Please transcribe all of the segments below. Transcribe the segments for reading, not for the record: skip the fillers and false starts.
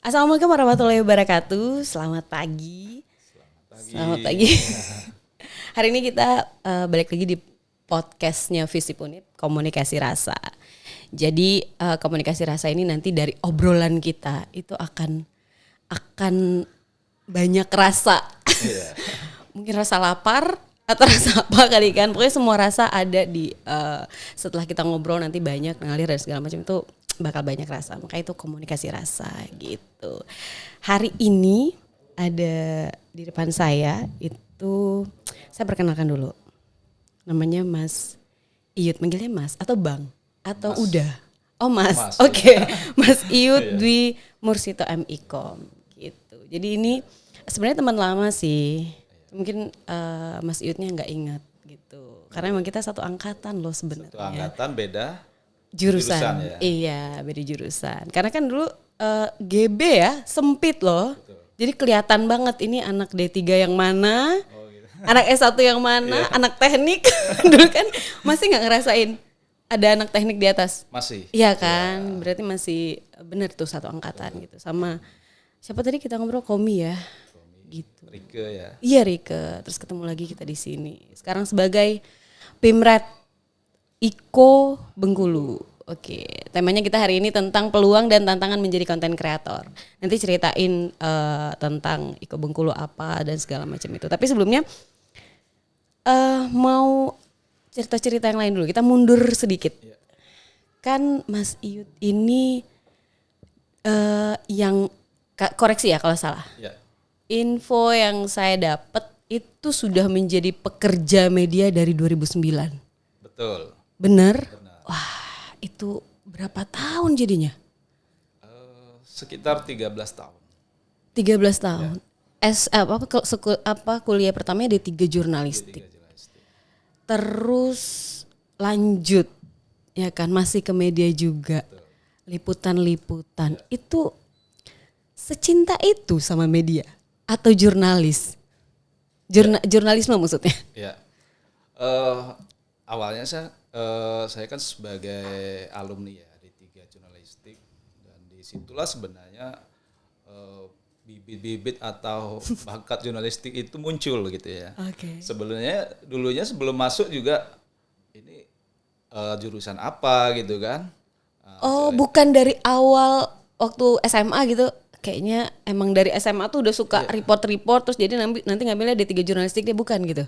Assalamualaikum warahmatullahi wabarakatuh. Selamat pagi. Selamat pagi. Hari ini kita balik lagi di podcastnya Visip Unit Komunikasi Rasa. Jadi komunikasi rasa ini nanti dari obrolan kita itu akan banyak rasa. Yeah. Mungkin rasa lapar atau rasa apa kali kan. Pokoknya semua rasa ada di setelah kita ngobrol nanti banyak ngalir dan segala macam itu bakal banyak rasa. Makanya itu komunikasi rasa gitu. Hari ini ada di depan saya itu saya perkenalkan dulu. Namanya Mas Iyut, manggilnya Mas atau Bang? Atau Mas. Udah? Oh Mas, oke. Ya. Mas Iyut Dwi Mursito M.Ikom gitu. Jadi ini sebenarnya teman lama sih. Mungkin Mas Iyutnya nggak ingat gitu. Karena memang kita satu angkatan loh sebenarnya. Satu angkatan beda jurusan ya? Iya, beda jurusan. Karena kan dulu GB ya, sempit loh. Betul. Jadi kelihatan banget ini anak D3 yang mana. Anak S1 yang mana, anak teknik. Dulu kan masih gak ngerasain ada anak teknik di atas. Masih. Iya kan, berarti masih bener tuh satu angkatan gitu. Sama siapa tadi kita ngobrol, Komi ya. Gitu. Rike ya. Iya Rike, terus ketemu lagi kita di sini. Sekarang sebagai Pimret Iko Bengkulu. Oke, temanya kita hari ini tentang peluang dan tantangan menjadi konten kreator. Nanti ceritain tentang Iko Bengkulu apa dan segala macam itu. Tapi sebelumnya mau cerita-cerita yang lain dulu. Kita mundur sedikit. Ya. Kan Mas Iyut ini yang koreksi ya kalau salah. Ya. Info yang saya dapat itu sudah menjadi pekerja media dari 2009. Betul. Benar? Wah, itu berapa tahun jadinya? Sekitar 13 tahun. 13 tahun. Ya. Kuliah pertamanya D3 jurnalistik. Terus lanjut ya kan, masih ke media juga. Betul. Liputan-liputan. Ya. Itu secinta itu sama media atau jurnalis? Jurnalisme maksudnya? Ya. Awalnya saya kan sebagai alumni ya D3 jurnalistik, dan disitulah sebenarnya bibit-bibit atau bakat jurnalistik itu muncul gitu ya. Okay. Sebenarnya dulunya sebelum masuk juga ini jurusan apa gitu kan. Bukan dari awal waktu SMA gitu. Kayaknya emang dari SMA tuh udah suka report-report terus jadi nanti ngambilnya D3 jurnalistik, dia bukan gitu.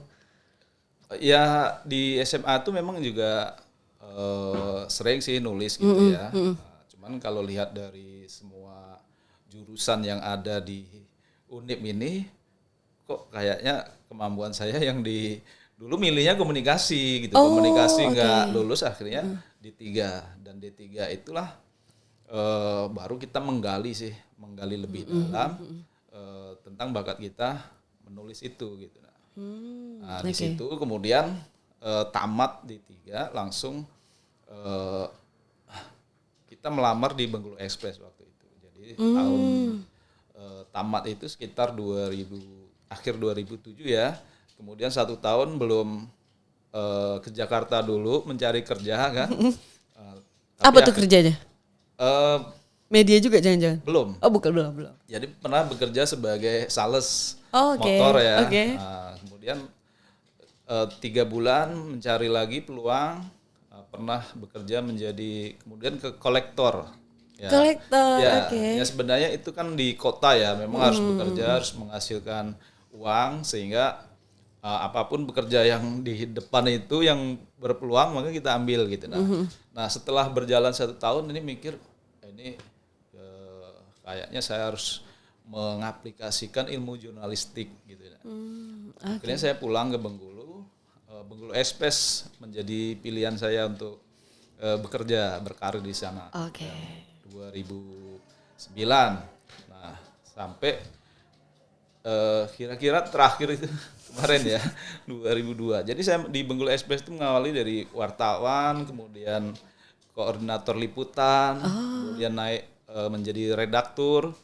Ya di SMA tuh memang juga sering sih nulis gitu ya. Cuman kalau lihat dari semua jurusan yang ada di UNIP ini, kok kayaknya kemampuan saya yang dulu milihnya komunikasi gitu. Komunikasi nggak lulus, akhirnya D3, dan D3 itulah baru kita menggali lebih dalam tentang bakat kita menulis itu gitu. Nah di situ kemudian tamat D3 langsung kita melamar di Bengkulu Express waktu itu. Jadi tahun tamat itu sekitar akhir 2007 ya. Kemudian 1 tahun belum ke Jakarta dulu mencari kerja kan. Apa tuh kerjanya? Media juga jangan-jangan? Belum. Oh bukan, belum. Jadi pernah bekerja sebagai sales motor ya. Nah, kemudian 3 bulan mencari lagi peluang, pernah bekerja kemudian ke kolektor. Ya. Kolektor, Ya sebenarnya itu kan di kota ya, memang harus bekerja, harus menghasilkan uang, sehingga apapun bekerja yang di depan itu yang berpeluang maka kita ambil gitu. Nah setelah berjalan 1 tahun ini mikir, ini kayaknya saya harus mengaplikasikan ilmu jurnalistik gitu. Akhirnya saya pulang ke Bengkulu. Bengkulu Express menjadi pilihan saya untuk bekerja, berkarir di sana. 2009. Nah, sampai kira-kira terakhir itu kemarin ya, 2002. Jadi saya di Bengkulu Express itu mengawali dari wartawan, kemudian koordinator liputan, kemudian naik menjadi redaktur,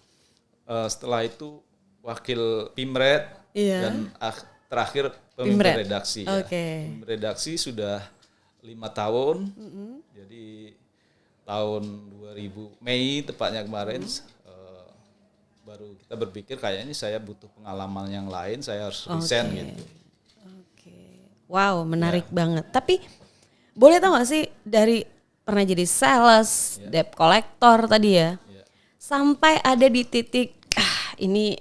setelah itu wakil Pimret, dan terakhir pemimpin redaksi. Pemimpin redaksi sudah 5 tahun, jadi tahun 2000 Mei tepatnya kemarin baru kita berpikir kayaknya saya butuh pengalaman yang lain, saya harus resign gitu. Wow, menarik banget. Tapi boleh tahu gak sih dari pernah jadi sales, debt collector tadi ya, sampai ada di titik ini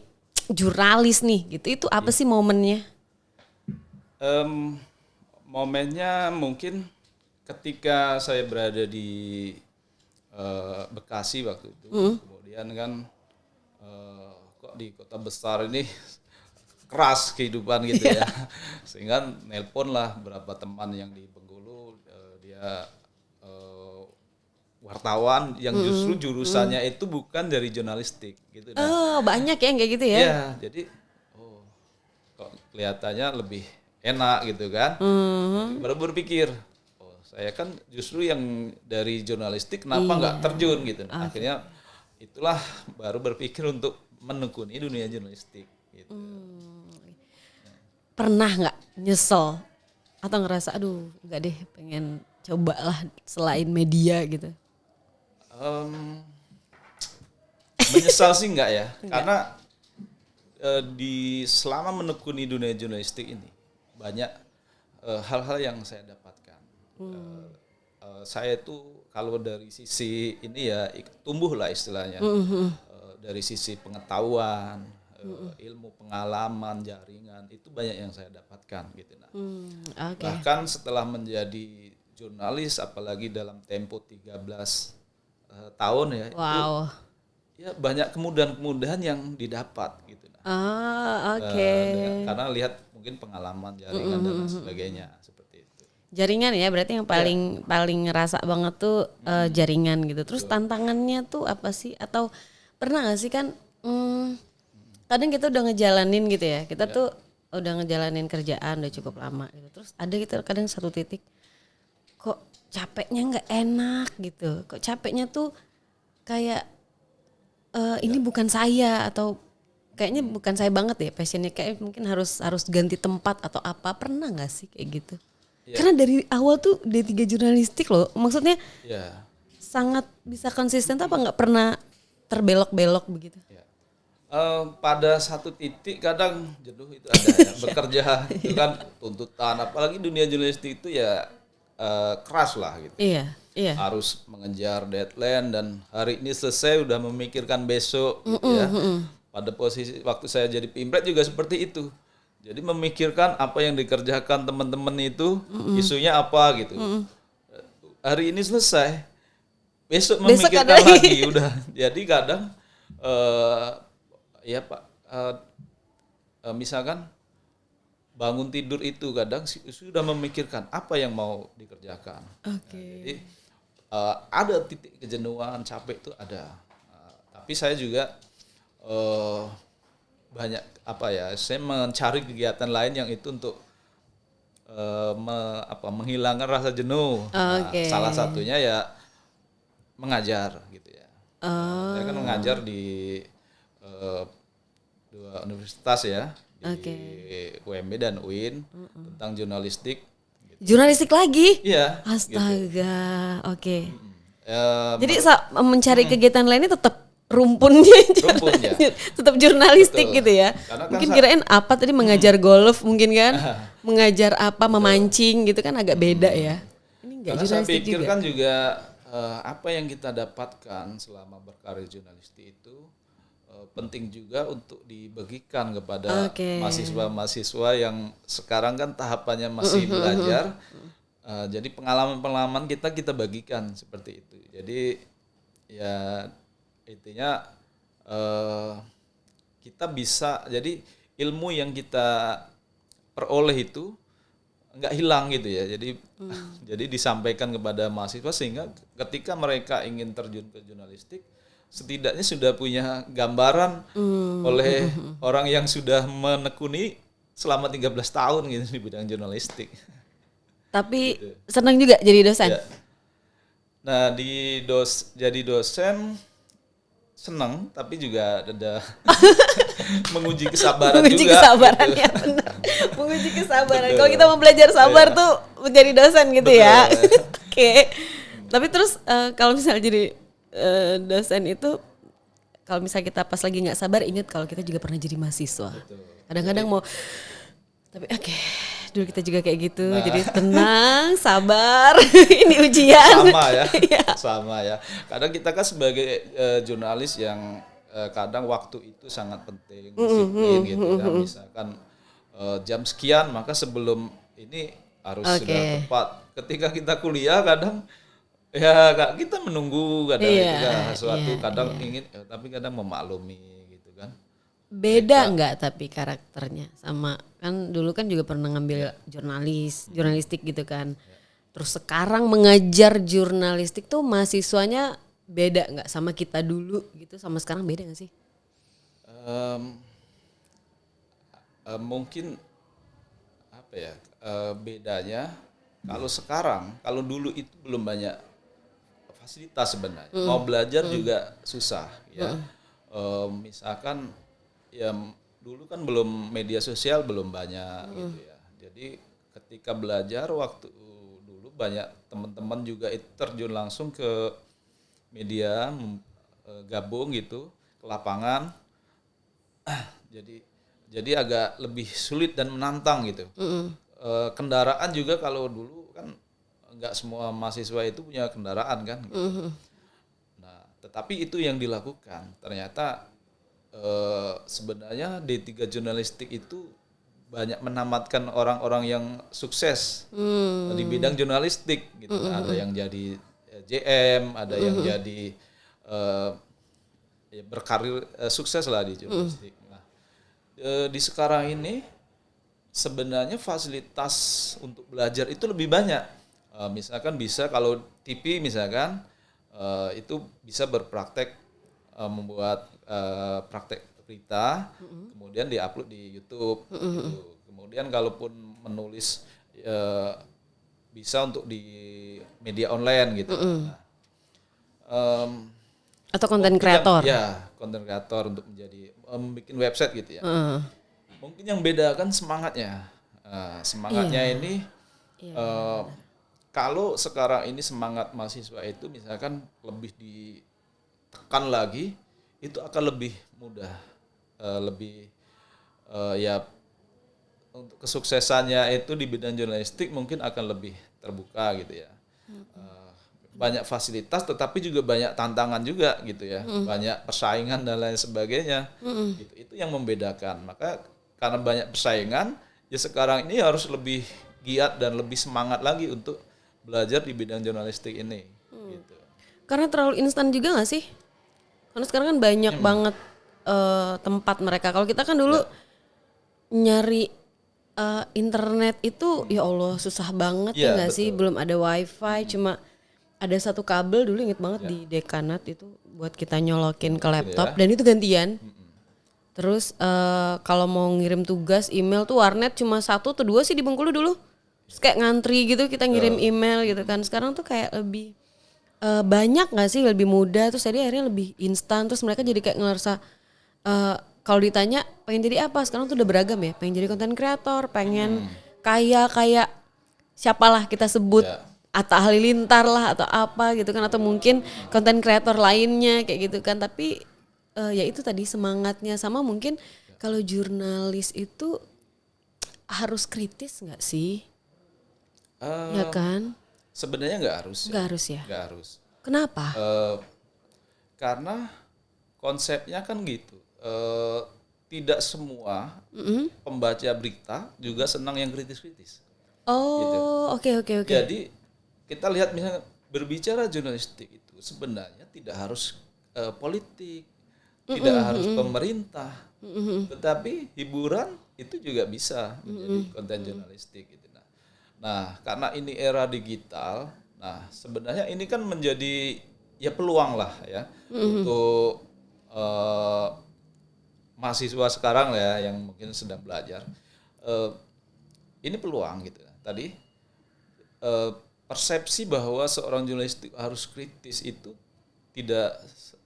jurnalis nih gitu, itu apa sih momennya? Momennya mungkin ketika saya berada di Bekasi waktu itu, kemudian kan kok di kota besar ini keras kehidupan gitu ya, sehingga nelpon lah beberapa teman yang di Bengkulu, dia wartawan yang justru jurusannya itu bukan dari jurnalistik gitu. Oh, banyak ya yang kayak gitu ya? Iya, jadi kok kelihatannya lebih enak gitu kan. Baru berpikir, saya kan justru yang dari jurnalistik kenapa nggak terjun gitu. Akhirnya itulah baru berpikir untuk menekuni dunia jurnalistik gitu. Pernah nggak nyesel atau ngerasa aduh nggak deh pengen cobalah selain media gitu? Menyesal sih enggak ya, karena di selama menekuni dunia jurnalistik ini banyak hal-hal yang saya dapatkan. Saya itu kalau dari sisi ini ya tumbuh lah istilahnya, dari sisi pengetahuan, ilmu, pengalaman, jaringan itu banyak yang saya dapatkan gitu. Bahkan setelah menjadi jurnalis, apalagi dalam tempo 13 tahun ya, itu ya banyak kemudahan-kemudahan yang didapat gitu. Karena lihat mungkin pengalaman, jaringan dan sebagainya seperti itu. Jaringan ya, berarti yang paling ngerasa banget tuh jaringan gitu. Terus tantangannya tuh apa sih? Atau pernah nggak sih kan? Kadang kita udah ngejalanin gitu ya. Kita tuh udah ngejalanin kerjaan udah cukup lama gitu. Terus ada kita kadang satu titik kok capeknya nggak enak gitu. Kok capeknya tuh kayak ini bukan saya atau kayaknya bukan saya banget ya passionnya, kayak mungkin harus ganti tempat atau apa. Pernah nggak sih kayak gitu? Karena dari awal tuh D3 jurnalistik loh, maksudnya sangat bisa konsisten apa nggak pernah terbelok-belok begitu? Pada satu titik kadang jenuh itu ada ya, bekerja itu kan tuntutan, apalagi dunia jurnalistik itu ya keras lah gitu. Iya. Harus mengejar deadline dan hari ini selesai udah memikirkan besok gitu ya. Pada posisi waktu saya jadi pimpret juga seperti itu. Jadi memikirkan apa yang dikerjakan teman-teman itu, isunya apa gitu. Hari ini selesai, besok memikirkan lagi udah. Jadi kadang ya Pak, misalkan bangun tidur itu kadang sudah memikirkan apa yang mau dikerjakan. Jadi ada titik kejenuhan, capek itu ada. Tapi saya juga banyak saya mencari kegiatan lain yang itu untuk menghilangkan rasa jenuh. Salah satunya ya mengajar gitu ya. Saya kan mengajar di dua universitas ya, di UMB dan UIN tentang jurnalistik. Gitu. Jurnalistik lagi? Iya. Astaga, gitu. Jadi mencari kegiatan lainnya tetap rumpunnya. Tetap jurnalistik. Betul. Gitu ya. Karena mungkin kirain apa tadi mengajar golf mungkin kan, mengajar apa memancing gitu kan agak beda ya. Ini enggak jurnalistik juga. Karena saya pikir kan juga apa yang kita dapatkan selama berkarir jurnalistik itu penting juga untuk dibagikan kepada mahasiswa-mahasiswa yang sekarang kan tahapannya masih belajar. Jadi pengalaman-pengalaman kita bagikan seperti itu. Jadi ya intinya kita bisa, jadi ilmu yang kita peroleh itu nggak hilang gitu ya. Jadi disampaikan kepada mahasiswa sehingga ketika mereka ingin terjun ke jurnalistik setidaknya sudah punya gambaran oleh orang yang sudah menekuni selama 13 tahun gitu di bidang jurnalistik. Tapi gitu. Senang juga jadi dosen? Ya. Nah jadi dosen senang, tapi juga ada menguji kesabaran menguji juga. Kesabaran gitu. Ya benar. Menguji kesabaran. Kalau kita mau belajar sabar tuh menjadi dosen gitu. Betul, ya. Oke. Tapi terus kalau misalnya jadi dosen itu kalau misalnya kita pas lagi nggak sabar, ingat kalau kita juga pernah jadi mahasiswa. Kadang-kadang mau, tapi oke, dulu kita juga kayak gitu. Jadi tenang, sabar. Ini ujian. Sama ya, Iya. sama ya. Kadang kita kan sebagai jurnalis yang kadang waktu itu sangat penting, disiplin gitu kan. Misalkan jam sekian, maka sebelum ini harus sudah tepat. Ketika kita kuliah kadang ya kita menunggu kadang ketika sesuatu kadang ingin tapi kadang memaklumi gitu kan. Beda nggak tapi karakternya sama kan dulu kan juga pernah ngambil jurnalistik gitu kan. Terus sekarang mengajar jurnalistik tuh mahasiswanya beda nggak sama kita dulu gitu sama sekarang beda nggak sih? Mungkin apa ya bedanya kalau sekarang kalau dulu itu belum banyak fasilitas sebenarnya mau belajar juga susah ya. Misalkan ya dulu kan belum media sosial belum banyak gitu ya. Jadi ketika belajar waktu dulu banyak teman-teman juga itu terjun langsung ke media gabung gitu ke lapangan. Jadi agak lebih sulit dan menantang gitu. Kendaraan juga kalau dulu kan nggak semua mahasiswa itu punya kendaraan kan. Gitu. Nah, tetapi itu yang dilakukan. Ternyata sebenarnya D3 jurnalistik itu banyak menamatkan orang-orang yang sukses di bidang jurnalistik gitu. Ada yang jadi JM, ada yang jadi berkarir sukses lah di jurnalistik. Nah, di sekarang ini sebenarnya fasilitas untuk belajar itu lebih banyak. Misalkan bisa kalau TV misalkan itu bisa berpraktek membuat praktek berita, kemudian diupload di YouTube. Gitu. Kemudian kalaupun menulis bisa untuk di media online gitu. Nah, atau konten kreator? Ya, konten kreator untuk menjadi bikin website gitu ya. Mungkin yang beda kan semangatnya. Semangatnya ini kalau sekarang ini semangat mahasiswa itu misalkan lebih ditekan lagi, itu akan lebih mudah, lebih ya untuk kesuksesannya itu di bidang jurnalistik mungkin akan lebih terbuka gitu ya. Banyak fasilitas tetapi juga banyak tantangan juga gitu ya. Banyak persaingan dan lain sebagainya. Gitu. Itu yang membedakan. Maka karena banyak persaingan, ya sekarang ini harus lebih giat dan lebih semangat lagi untuk belajar di bidang jurnalistik ini. Gitu. Karena terlalu instan juga gak sih? Karena sekarang kan banyak banget tempat mereka. Kalau kita kan dulu nyari internet itu ya Allah susah banget ya gak sih? Belum ada wifi, cuma ada satu kabel dulu inget banget di dekanat itu buat kita nyolokin ke laptop dan itu gantian. Terus kalau mau ngirim tugas email tuh warnet cuma 1 atau 2 sih di Bengkulu dulu. Terus kayak ngantri gitu kita ngirim email gitu kan. Sekarang tuh kayak lebih banyak gak sih lebih mudah terus jadi akhirnya lebih instan terus mereka jadi kayak ngerasa kalau ditanya pengen jadi apa sekarang tuh udah beragam ya pengen jadi konten kreator pengen kayak siapalah kita sebut Atta Halilintar lah atau apa gitu kan atau mungkin konten kreator lainnya kayak gitu kan tapi ya itu tadi semangatnya sama mungkin kalau jurnalis itu harus kritis nggak sih ya kan sebenarnya nggak harus nggak harus ya nggak harus kenapa karena konsepnya kan gitu tidak semua pembaca berita juga senang yang kritis-kritis gitu. Oke. Jadi kita lihat misalnya berbicara jurnalistik itu sebenarnya tidak harus politik tidak harus pemerintah, tetapi hiburan itu juga bisa menjadi konten jurnalistik. Gitu. Nah, karena ini era digital, nah sebenarnya ini kan menjadi ya peluang lah ya untuk mahasiswa sekarang ya yang mungkin sedang belajar. Ini peluang gitu. Tadi persepsi bahwa seorang jurnalistik harus kritis itu tidak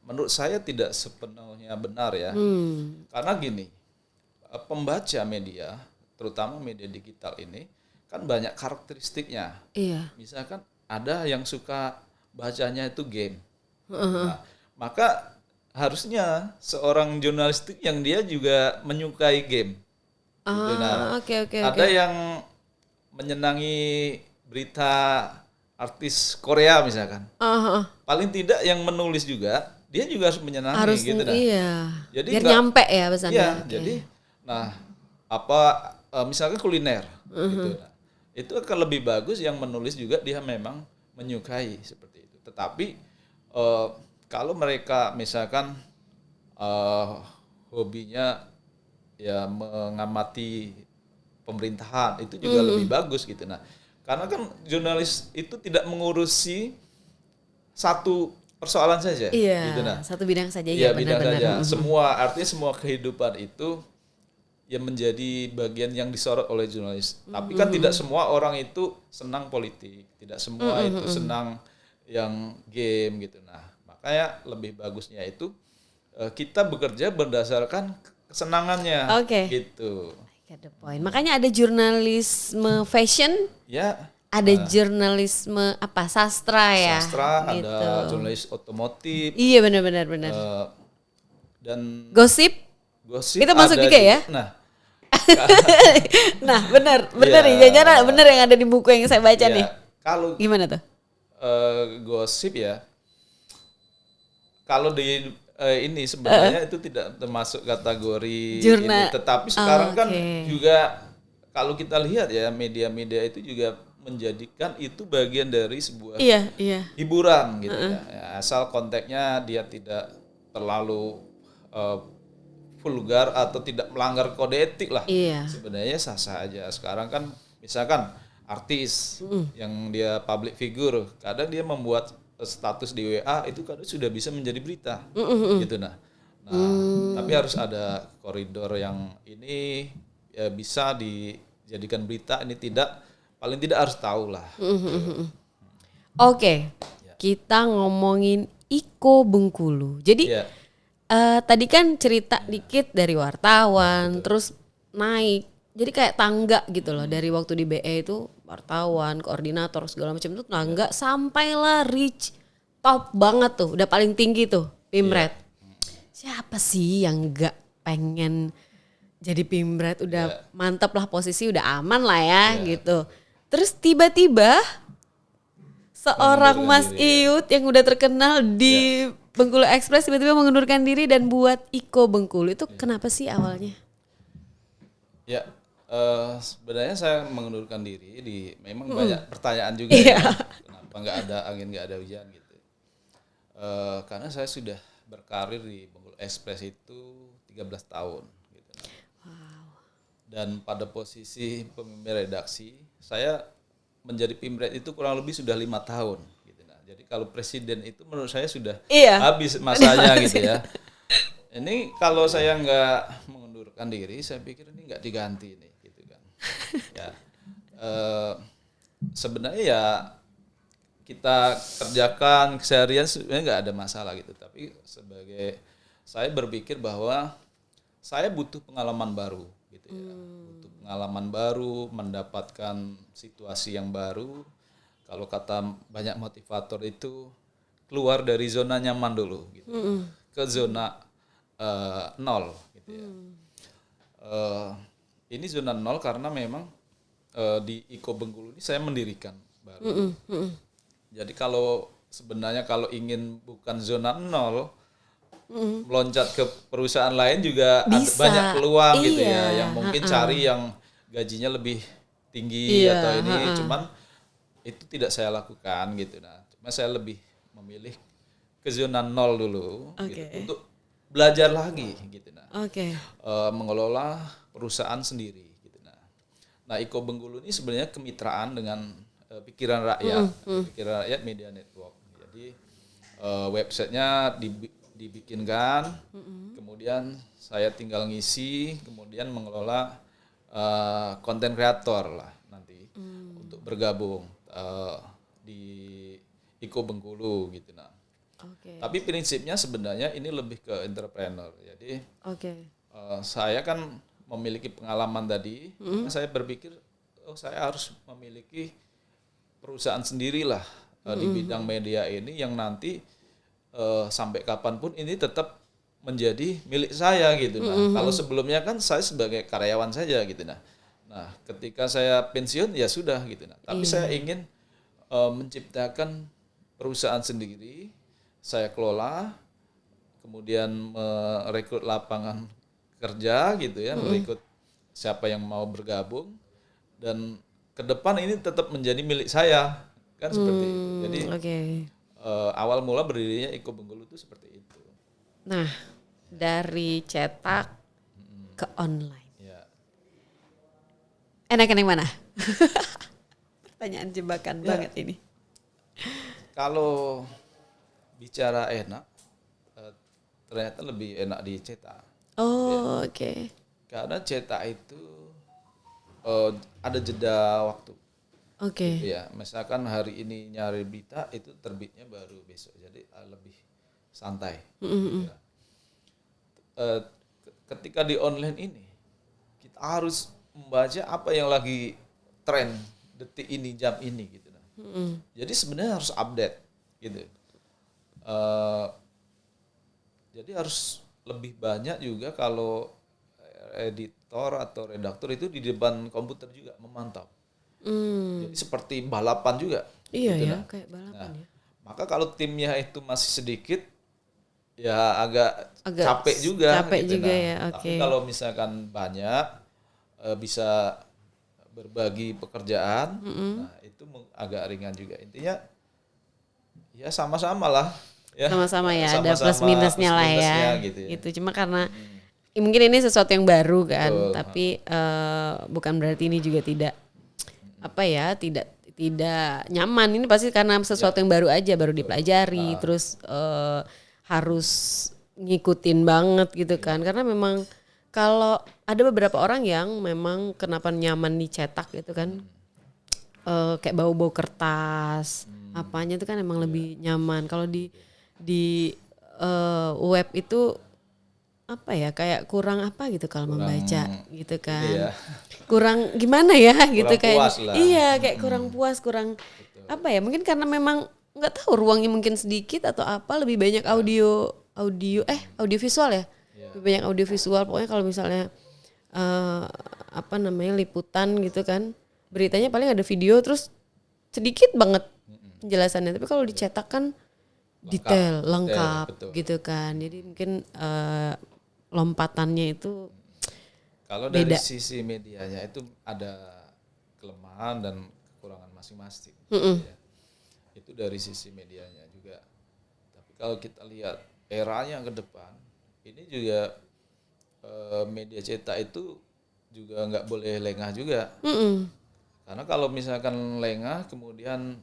menurut saya tidak sepenuhnya benar ya. Karena gini, pembaca media, terutama media digital ini, kan banyak karakteristiknya. Iya. Misalkan ada yang suka bacanya itu game. Nah, maka harusnya seorang jurnalistik yang dia juga menyukai game. Gitu. Nah, Oke. ada yang menyenangi berita artis Korea misalkan. Paling tidak yang menulis juga, dia juga harus menyenangi Harus gitu. Nah, iya. jadi Biar nggak- nyampe ya pesannya. Iya, Oke. jadi nah apa misalkan kuliner gitu. Nah, itu akan lebih bagus yang menulis juga dia memang menyukai seperti itu. Tetapi kalau mereka misalkan hobinya ya mengamati pemerintahan itu juga lebih bagus gitu. Nah, karena kan jurnalis itu tidak mengurusi satu persoalan saja Iya, gitu. Nah, satu bidang saja iya ya bidang benar-benar. saja. Semua artinya semua kehidupan itu yang menjadi bagian yang disorot oleh jurnalis. Tapi kan tidak semua orang itu senang politik, tidak semua itu senang yang game gitu. Nah, makanya lebih bagusnya itu kita bekerja berdasarkan kesenangannya Oke. gitu. Get the point. Makanya ada jurnalisme fashion, Ya, ada jurnalisme apa sastra ya. sastra, gitu. ada jurnalis otomotif Iya benar. eh, dan Gosip. gosip Itu masuk ada juga ya? Nah, Nah, benar Iya. ya. Jangan benar yang ada di buku yang saya baca ya, nih. kalau Gimana tuh? gosip ya, kalau di ini sebenarnya itu tidak termasuk kategori ini, tetapi sekarang kan juga kalau kita lihat ya media-media itu juga menjadikan itu bagian dari sebuah Iya. hiburan gitu ya. Ya, asal konteksnya dia tidak terlalu vulgar atau tidak melanggar kode etik lah. Iya. Sebenarnya sah-sah aja. Sekarang kan misalkan artis yang dia public figure, kadang dia membuat status di WA itu kadang sudah bisa menjadi berita. Gitu nah. Tapi harus ada koridor yang ini ya bisa dijadikan berita, ini tidak, paling tidak harus tahu lah. Oke. Kita ngomongin Iko Bengkulu. Jadi Ya. tadi kan cerita dikit dari wartawan, terus naik. Jadi kayak tangga gitu loh. Dari waktu di BE itu wartawan, koordinator segala macam itu tangga sampailah reach top banget tuh, udah paling tinggi tuh Pimret. Siapa sih yang nggak pengen jadi Pimret? Udah mantep lah posisi, udah aman lah ya gitu. Terus tiba-tiba seorang Mas Iyut yang udah terkenal di Bengkulu Express tiba-tiba mengundurkan diri dan buat Iko Bengkulu. Itu kenapa sih awalnya? Ya, sebenarnya saya mengundurkan diri memang banyak pertanyaan juga ya. Kenapa nggak ada angin, nggak ada hujan gitu. Karena saya sudah berkarir di Bengkulu Express itu 13 tahun gitu. Dan pada posisi pemimpin redaksi, saya menjadi Pimret itu kurang lebih sudah 5 tahun gitu. Nah, jadi kalau presiden itu menurut saya sudah habis masanya gitu ya. Ini kalau saya nggak mengundurkan diri, saya pikir ini nggak diganti nih gitu kan. Ya, sebenarnya ya kita kerjakan keseharian sebenarnya nggak ada masalah gitu. Tapi sebagai saya berpikir bahwa saya butuh pengalaman baru gitu ya. Butuh pengalaman baru, mendapatkan situasi yang baru. Kalau kata banyak motivator itu keluar dari zona nyaman dulu gitu. Ke zona nol gitu ya. Ini zona nol karena memang di Iko Bengkulu ini saya mendirikan baru. Jadi kalau sebenarnya kalau ingin bukan zona nol, meloncat ke perusahaan lain juga ada banyak peluang gitu ya, yang mungkin cari yang gajinya lebih tinggi atau ini, cuman itu tidak saya lakukan gitu. Nah, cuma saya lebih memilih ke zona nol dulu gitu, untuk belajar lagi gitu. Nah, mengelola perusahaan sendiri gitu. Nah, Iko Bengkulu ini sebenarnya kemitraan dengan Pikiran Rakyat, Pikiran Rakyat Media Network. Jadi websitenya dibikinkan, kemudian saya tinggal ngisi, kemudian mengelola konten kreator lah nanti untuk bergabung di Iko Bengkulu gitu. Nah, tapi prinsipnya sebenarnya ini lebih ke entrepreneur. Jadi saya kan memiliki pengalaman tadi, saya berpikir saya harus memiliki perusahaan sendirilah di bidang media ini yang nanti sampai kapanpun ini tetap menjadi milik saya gitu. Nah, kalau sebelumnya kan saya sebagai karyawan saja gitu. Nah, ketika saya pensiun ya sudah gitu. Nah, tapi saya ingin menciptakan perusahaan sendiri, saya kelola, kemudian merekrut lapangan kerja gitu ya, merekrut siapa yang mau bergabung, dan ke depan ini tetap menjadi milik saya kan seperti itu. Jadi awal mula berdirinya Iko Bengkulu itu seperti itu. Nah, dari cetak ke online. Ya. Enakan yang mana? Pertanyaan jebakan banget ini. Kalau bicara enak, ternyata lebih enak dicetak. Oh, oke. Karena cetak itu ada jeda waktu. Oke. Ya, misalkan hari ini nyari berita itu terbitnya baru besok, jadi lebih santai. Ya. Ketika di online ini kita harus membaca apa yang lagi tren detik ini, jam ini gitu. Jadi sebenarnya harus update gitu. Jadi harus lebih banyak juga kalau editor atau redaktur itu di depan komputer juga memantau. Jadi seperti balapan juga. Iya gitu ya, kayak balapan ya. Maka kalau timnya itu masih sedikit, ya agak capek juga. Capek gitu. juga ya, oke. Tapi kalau misalkan banyak, bisa berbagi pekerjaan, nah itu agak ringan juga. Intinya, ya sama-sama lah. Ya, Sama-sama ya, ada sama-sama plus minusnya lah ya. gitu ya. Itu cuma karena mungkin ini sesuatu yang baru kan, Betul. tapi bukan berarti ini juga tidak tidak nyaman. Ini pasti karena sesuatu yang baru aja, baru dipelajari, terus harus ngikutin banget gitu kan. Karena memang kalau ada beberapa orang yang memang kenapa nyaman dicetak gitu kan, kayak bau-bau kertas, apanya itu kan emang lebih nyaman. Kalau di web itu apa ya, kayak kurang apa gitu kalau membaca gitu kan. Iya. Kurang gimana ya gitu Kurang kayak. puas lah. Iya, kayak kurang puas, kurang apa ya? Mungkin karena memang nggak tahu ruangnya mungkin sedikit atau apa, lebih banyak audio visual ya. Lebih banyak audio visual. Pokoknya kalau misalnya liputan gitu kan, beritanya paling ada video terus sedikit banget penjelasannya. Tapi kalau dicetak kan detail, lengkap betul. gitu kan. Jadi mungkin lompatannya itu kalau dari sisi medianya itu ada kelemahan dan kekurangan masing-masing. Ya. Itu dari sisi medianya juga. Tapi kalau kita lihat eranya ke depan, ini juga media cetak itu juga nggak boleh lengah juga. Karena kalau misalkan lengah, kemudian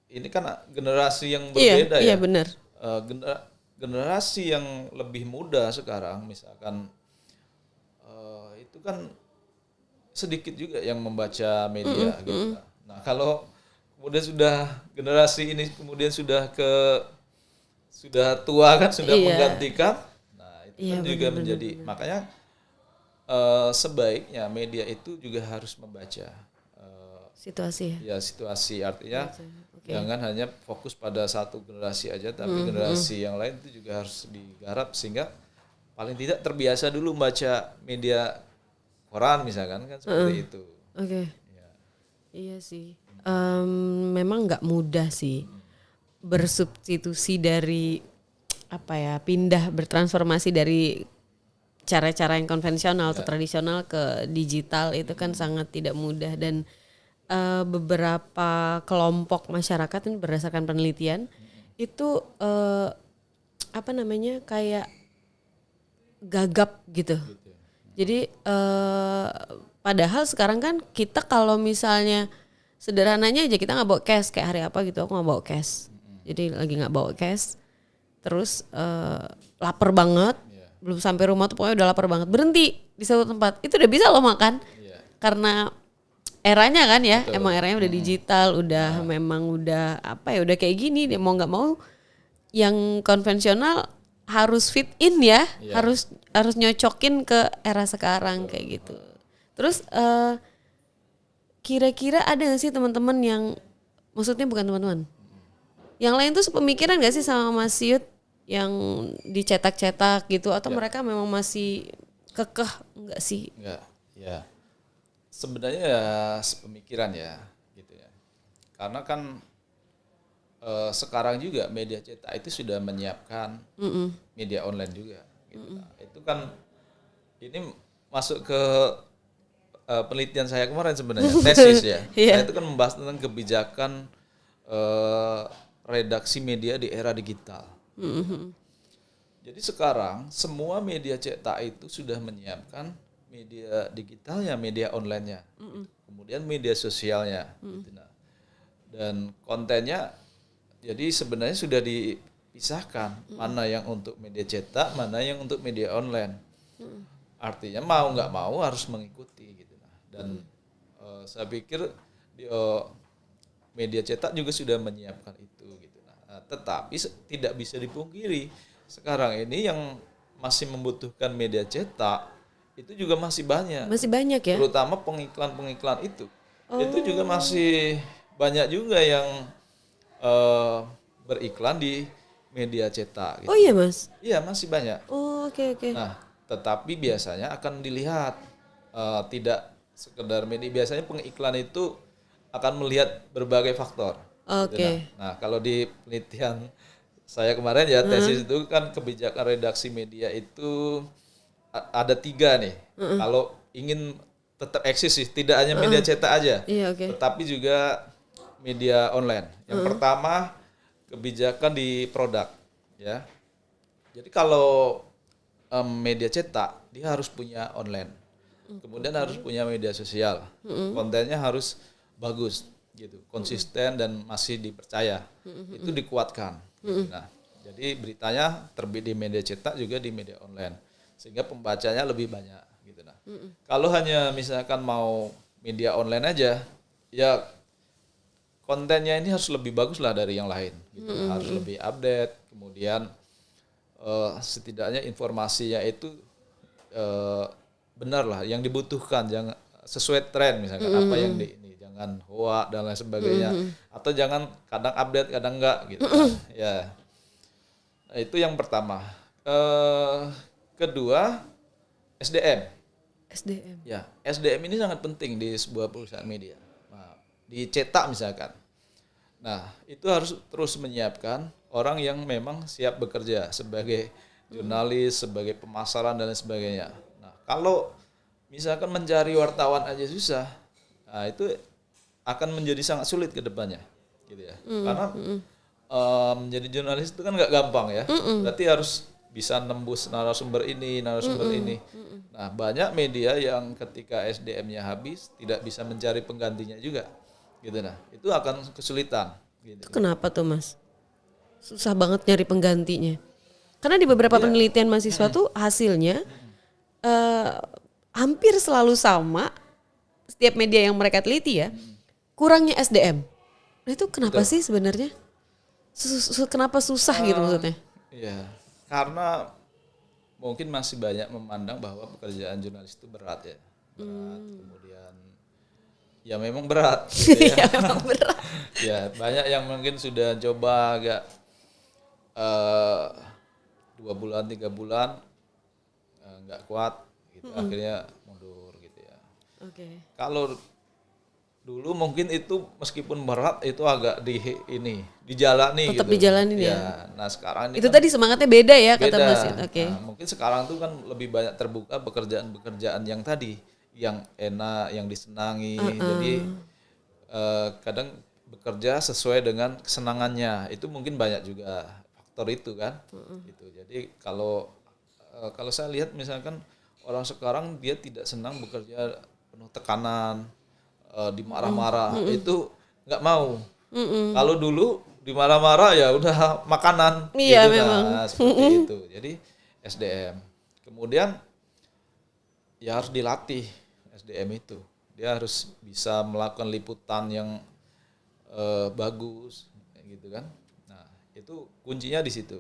ini kan generasi yang berbeda ya. Iya benar. Generasi yang lebih muda sekarang, misalkan itu kan sedikit juga yang membaca media gitu. Nah, kalau kemudian generasi ini kemudian sudah tua kan, sudah menggantikan. Nah, itu kan juga menjadi makanya sebaiknya media itu juga harus membaca situasi. Ya, situasi artinya jangan hanya fokus pada satu generasi aja, tapi generasi yang lain itu juga harus digarap sehingga paling tidak terbiasa dulu membaca media koran misalkan kan seperti itu. Oke. Ya. Iya sih. Memang nggak mudah sih bersubstitusi dari bertransformasi dari cara-cara yang konvensional atau tradisional ke digital, itu kan sangat tidak mudah. Dan beberapa kelompok masyarakat ini berdasarkan penelitian itu kayak gagap gitu. Jadi padahal sekarang kan kita kalau misalnya sederhananya aja, kita nggak bawa cash kayak hari apa gitu, aku nggak bawa cash. Jadi lagi nggak bawa cash, terus lapar banget, belum sampai rumah tuh pokoknya udah lapar banget, berhenti di satu tempat itu udah bisa lo makan karena eranya kan ya. Betul. Emang eranya udah digital, udah memang udah udah kayak gini. Dia mau nggak mau yang konvensional harus fit in ya, harus nyocokin ke era sekarang kayak gitu. Terus kira-kira ada nggak sih teman-teman yang, maksudnya bukan teman-teman, yang lain tuh sepemikiran nggak sih sama Mas Yud yang dicetak-cetak gitu atau mereka memang masih kekeh enggak sih? Enggak, ya. Sebenarnya ya sepemikiran ya, gitu ya. Karena kan sekarang juga media cetak itu sudah menyiapkan media online juga. Gitu. Nah, itu kan ini masuk ke penelitian saya kemarin sebenarnya, tesis ya. Iya. Saya itu kan membahas tentang kebijakan redaksi media di era digital. Jadi sekarang semua media cetak itu sudah menyiapkan media digitalnya, media online-nya, kemudian media sosialnya. Gitu. Nah, dan kontennya, jadi sebenarnya sudah dipisahkan mana yang untuk media cetak, mana yang untuk media online. Artinya mau nggak mau harus mengikuti. Gitu. Nah, dan saya pikir media cetak juga sudah menyiapkan itu. Gitu. Nah, tetapi tidak bisa dipungkiri sekarang ini yang masih membutuhkan media cetak itu juga masih banyak. Masih banyak ya? Terutama pengiklan-pengiklan itu. Itu juga masih banyak juga yang beriklan di media cetak. Gitu. Oh iya Mas? Iya masih banyak. Oh oke. Nah, tetapi biasanya akan dilihat tidak sekedar media. Biasanya pengiklan itu akan melihat berbagai faktor. Oke. Gitu. Nah, kalau di penelitian saya kemarin ya tesis itu kan kebijakan redaksi media itu ada 3 nih. Kalau ingin tetap eksis sih, tidak hanya media cetak aja, Iya oke. tetapi juga media online. Yang pertama kebijakan di produk, ya. Jadi kalau media cetak dia harus punya online, kemudian harus punya media sosial, kontennya harus bagus, gitu, konsisten dan masih dipercaya, itu dikuatkan. Nah, jadi beritanya terbit di media cetak juga di media online, sehingga pembacanya lebih banyak. Gitu. Nah, kalau hanya misalkan mau media online aja, ya kontennya ini harus lebih bagus lah dari yang lain. Gitu. Harus lebih update, kemudian setidaknya informasinya itu benar lah, yang dibutuhkan, jangan sesuai tren misalkan apa yang ini, jangan hoax dan lain sebagainya, atau jangan kadang update kadang enggak gitu. Ya, nah, itu yang pertama. Kedua SDM. SDM. Ya, SDM ini sangat penting di sebuah perusahaan media. Nah, dicetak misalkan. Nah, itu harus terus menyiapkan orang yang memang siap bekerja sebagai jurnalis, sebagai pemasaran dan lain sebagainya. Nah, kalau misalkan mencari wartawan aja susah, nah itu akan menjadi sangat sulit ke depannya, gitu ya. Karena menjadi jurnalis itu kan nggak gampang ya. Berarti harus bisa nembus narasumber ini. Nah, banyak media yang ketika SDM-nya habis tidak bisa mencari penggantinya juga, gitu. Nah, itu akan kesulitan. Gitu. Kenapa tuh Mas? Susah banget nyari penggantinya. Karena di beberapa penelitian mahasiswa tuh hasilnya hampir selalu sama setiap media yang mereka teliti ya, kurangnya SDM. Nah itu kenapa sih sebenarnya? Kenapa susah gitu maksudnya? Iya, karena mungkin masih banyak memandang bahwa pekerjaan jurnalis itu berat ya. Berat, kemudian ya memang berat. Gitu ya. Ya memang berat. Ya banyak yang mungkin sudah coba agak 2 bulan 3 bulan nggak kuat, gitu. Akhirnya mundur gitu ya. Oke. Kalau dulu mungkin itu meskipun berat itu agak dijalani. Tetap gitu. dijalanin ya. Nah sekarang ini Itu kan tadi semangatnya beda ya kata beda. Mas. Oke. Nah, mungkin sekarang tuh kan lebih banyak terbuka pekerjaan-pekerjaan yang tadi, yang enak, yang disenangi. Jadi kadang bekerja sesuai dengan kesenangannya. Itu mungkin banyak juga faktor itu kan. Gitu. Jadi kalau saya lihat misalkan orang sekarang dia tidak senang bekerja penuh tekanan, dimarah-marah, itu nggak mau. Kalau dulu dimarah-marah ya udah makanan. Iya, gitu. memang. Nah, seperti itu. Jadi SDM. Kemudian ya harus dilatih SDM itu. Dia harus bisa melakukan liputan yang bagus, gitu kan. Nah, itu kuncinya di situ.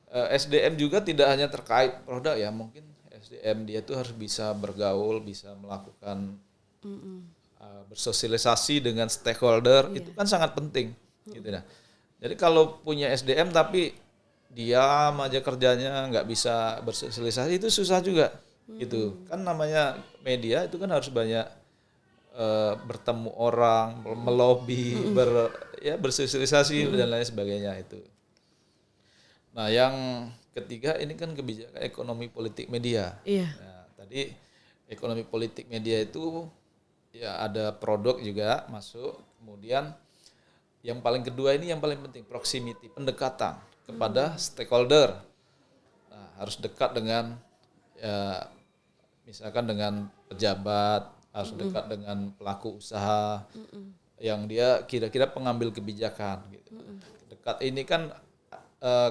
SDM juga tidak hanya terkait produk ya, mungkin SDM dia tuh harus bisa bergaul, bisa melakukan bersosialisasi dengan stakeholder, itu kan sangat penting, gitu. Nah, jadi kalau punya SDM tapi diam aja kerjanya, nggak bisa bersosialisasi, itu susah juga gitu. Kan namanya media itu kan harus banyak bertemu orang, melobi, bersosialisasi dan lain sebagainya itu. Nah, yang ketiga ini kan kebijakan ekonomi politik media. Iya. Nah, tadi ekonomi politik media itu ya ada produk juga masuk, kemudian yang paling kedua ini yang paling penting, proximity, pendekatan kepada stakeholder. Nah, harus dekat dengan ya, misalkan dengan pejabat, harus dekat dengan pelaku usaha yang dia kira-kira pengambil kebijakan gitu. Dekat ini kan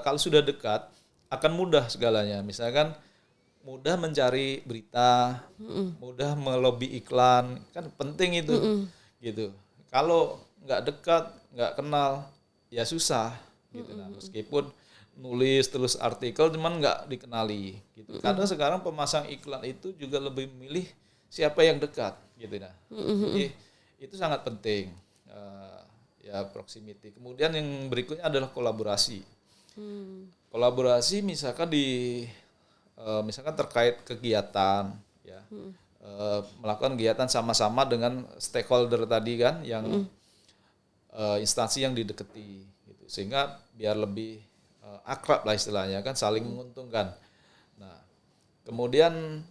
kalau sudah dekat akan mudah segalanya. Misalkan mudah mencari berita, mudah melobi iklan, kan penting itu gitu. Kalau nggak dekat, nggak kenal, ya susah gitu. Nah, meskipun nulis terus artikel cuman nggak dikenali gitu. Karena sekarang pemasang iklan itu juga lebih memilih siapa yang dekat gitu. Nah, jadi itu sangat penting. Ya proximity. Kemudian yang berikutnya adalah kolaborasi. Kolaborasi misalkan misalkan terkait kegiatan ya. Melakukan kegiatan sama-sama dengan stakeholder tadi kan yang instansi yang didekati gitu. Sehingga biar lebih akrab lah istilahnya kan, saling menguntungkan. Nah, kemudian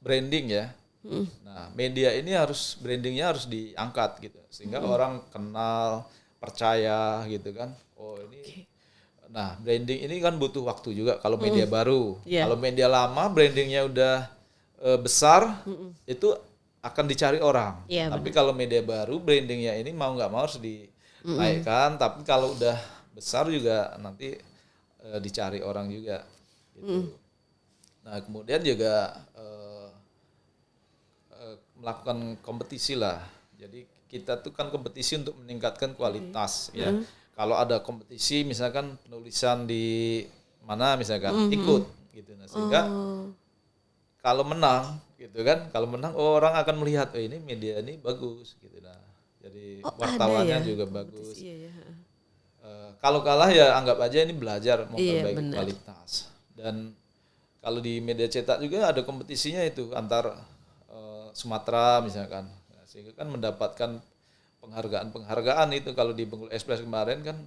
branding ya. Nah, media ini brandingnya harus diangkat gitu sehingga orang kenal, percaya gitu kan. Oh, ini nah, branding ini kan butuh waktu juga kalau media baru. Kalau media lama brandingnya udah besar itu akan dicari orang. Tapi kalau media baru brandingnya ini mau nggak mau harus dinaikkan, tapi kalau udah besar juga nanti dicari orang juga gitu. Nah, kemudian juga melakukan kompetisi lah. Jadi kita tuh kan kompetisi untuk meningkatkan kualitas ya. Kalau ada kompetisi misalkan penulisan di mana misalkan ikut gitu. Nah, sehingga kalau menang gitu kan, kalau menang orang akan melihat ini media ini bagus gitu. Nah, jadi wartawannya juga bagus. Kalau kalah ya anggap aja ini belajar memperbaiki kualitas. Dan kalau di media cetak juga ada kompetisinya itu antar Sumatera misalkan. Nah, sehingga kan mendapatkan penghargaan itu. Kalau di Bengkulu Express kemarin kan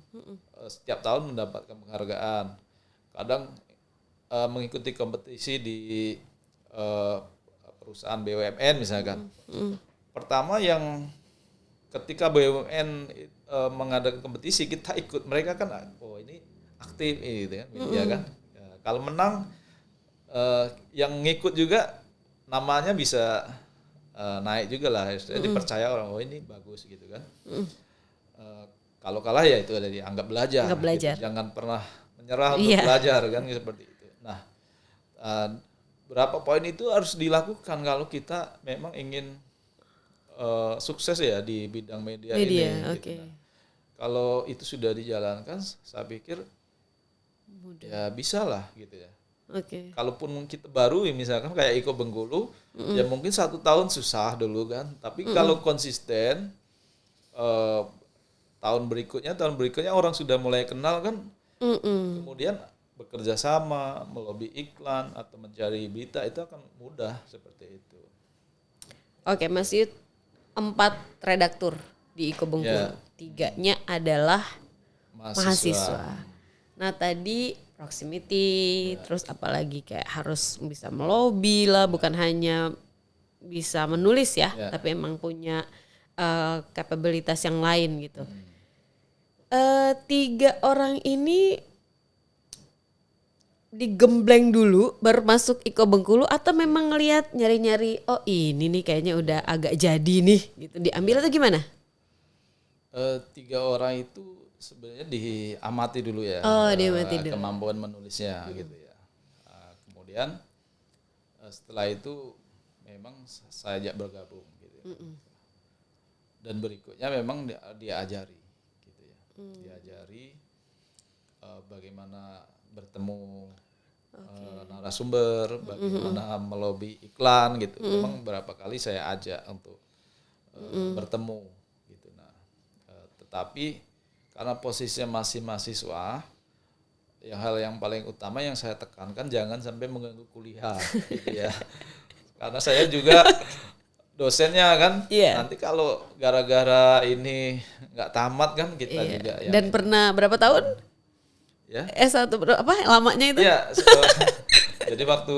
setiap tahun mendapatkan penghargaan. Kadang mengikuti kompetisi di perusahaan BUMN misalkan. Pertama yang ketika BUMN mengadakan kompetisi kita ikut, mereka kan oh ini aktif gitu kan media kan. Ya, kalau menang yang ngikut juga namanya bisa naik juga lah, dipercaya orang oh ini bagus gitu kan. Kalau kalah ya itu ada dianggap belajar. Gitu. Jangan pernah menyerah untuk belajar kan seperti itu. Nah, berapa poin itu harus dilakukan kalau kita memang ingin sukses ya di bidang media ini. Gitu. Nah, kalau itu sudah dijalankan, saya pikir mudah. Ya bisa lah gitu ya. Kalaupun kita baru misalkan kayak Iko Bengkulu, ya mungkin 1 tahun susah dulu kan. Tapi kalau konsisten, tahun berikutnya orang sudah mulai kenal kan. Kemudian bekerja sama, melobi iklan atau mencari berita itu akan mudah seperti itu. Oke, Mas Yud, 4 redaktur di Iko Bengkulu. 3-nya adalah mahasiswa. Nah, tadi proximity, terus apalagi kayak harus bisa melobi lah, bukan hanya bisa menulis ya, tapi emang punya kapabilitas yang lain gitu. 3 orang ini digembleng dulu baru masuk Iko Bengkulu atau memang ngelihat nyari-nyari oh ini nih kayaknya udah agak jadi nih gitu, diambil atau gimana? 3 orang itu sebenarnya diamati dulu ya, diamati dulu. Kemampuan menulisnya gitu ya. Kemudian setelah itu memang saya ajak bergabung gitu ya. Dan berikutnya memang diajari gitu ya. Diajari bagaimana bertemu narasumber, bagaimana melobi iklan gitu. Memang berapa kali saya ajak untuk bertemu gitu. Nah, tetapi karena posisinya masih mahasiswa, hal yang paling utama yang saya tekankan jangan sampai mengganggu kuliah gitu ya. Karena saya juga dosennya kan, Iya. nanti kalau gara-gara ini nggak tamat kan kita Iya. juga yang Dan pernah berapa tahun? ya. S1 apa lamanya itu? Iya, jadi waktu